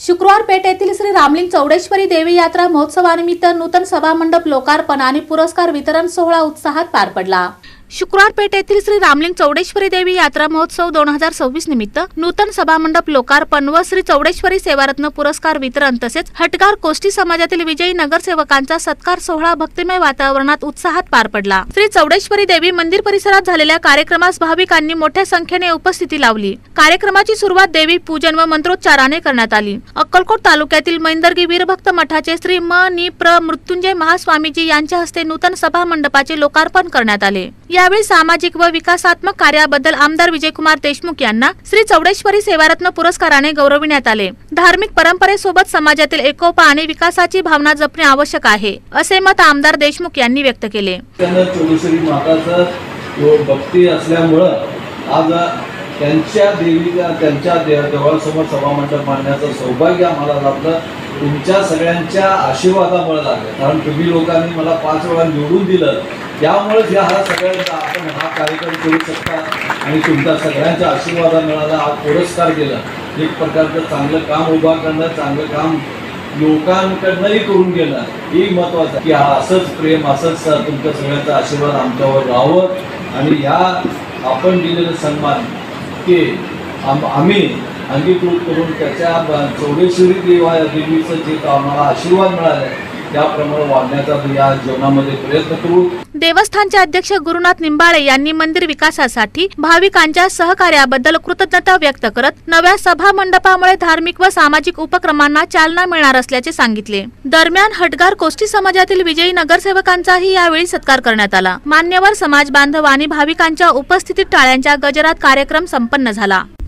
शुक्रवार पेठ येथील श्री रामलिंग चौडेश्वरी देवी यात्रा महोत्सवानिमित्त नूतन सभामंडप लोकार्पण आणि पुरस्कार वितरण सोहळा उत्साहात पार पडला। शुक्रवार पेठ येथील श्री रामलिंग चौडेश्वरी देवी यात्रा महोत्सव 2026 निमित्त नूतन सभामंडप लोकार्पण व श्री चौडेश्वरी सेवारत्न पुरस्कार वितरण तसेच हटगार कोष्टी समाजातील विजयी नगरसेवकांचा सत्कार सोहळा भक्तिमय वातावरणात उत्साहात पार पडला। श्री चौडेश्वरी देवी मंदिर परिसरात झालेल्या कार्यक्रमास भाविकांनी मोठ्या संख्येने उपस्थिती लावली। कार्यक्रमाची सुरुवात देवी पूजन व मंत्रोच्चाराने करण्यात आली। अक्कलकोट तालुक्यातील मैंदर्गी वीरभक्त मठाचे श्री नि प्र मृत्युंजय महास्वामीजी यांच्या हस्ते नूतन सभा मंडपाचे लोकार्पण करण्यात आले। यावेळी सामाजिक व विकासात्मक कार्याबद्दल आमदार विजयकुमार देशमुख यांना श्री चौडेश्वरी सेवारत्न पुरस्काराने गौरविण्यात आले। धार्मिक परंपरेसोबत समाजातील एकोपा आणि विकासाची भावना जपणे आवश्यक आहे, असे मत आमदार देशमुख यांनी व्यक्त केले। चौडेश्वरी माताचा भक्ती असल्यामुळे आज त्यांच्या देवीला त्यांच्या देवळासमोर सभामंडप मांडण्याचं सौभाग्य आम्हाला लाभलं। तुमच्या सगळ्यांच्या आशीर्वादामुळे लागलं, कारण तुम्ही लोकांनी मला 5 वेळा निवडून दिलं, त्यामुळेच हा सगळ्यांचा आपण हा कार्यक्रम करू शकता आणि तुमच्या सगळ्यांच्या आशीर्वाद मिळाला। हा पुरस्कार केला, एक प्रकारचं चांगलं काम उभा करणं, चांगलं काम लोकांकडनंही करून घेणं ही महत्वाचं की हा असंच प्रेम, असंच तुमच्या सगळ्यांचा आशीर्वाद आमच्यावर राहावं आणि ह्या आपण दिलेलं सन्मान की आम्ही अंगीकृत करून त्याच्या चौडेश्वरी देवीचं जे आम्हाला आशीर्वाद मिळाला त्याप्रमाणे वाढण्याचा या जीवनामध्ये प्रयत्न करू। देवस्थानचे अध्यक्ष गुरुनाथ निंबाळे यांनी मंदिर विकासासाठी भाविकांच्या सहकार्याबद्दल कृतज्ञता व्यक्त करत नव्या सभा मंडपामुळे धार्मिक व सामाजिक उपक्रमांना चालना मिळणार असल्याचे सांगितले। दरम्यान हटगार कोष्टी समाजातील विजयी नगरसेवकांचाही यावेळी सत्कार करण्यात आला। मान्यवर समाज बांधव आणि भाविकांच्या उपस्थितीत टाळ्यांच्या गजरात कार्यक्रम संपन्न झाला।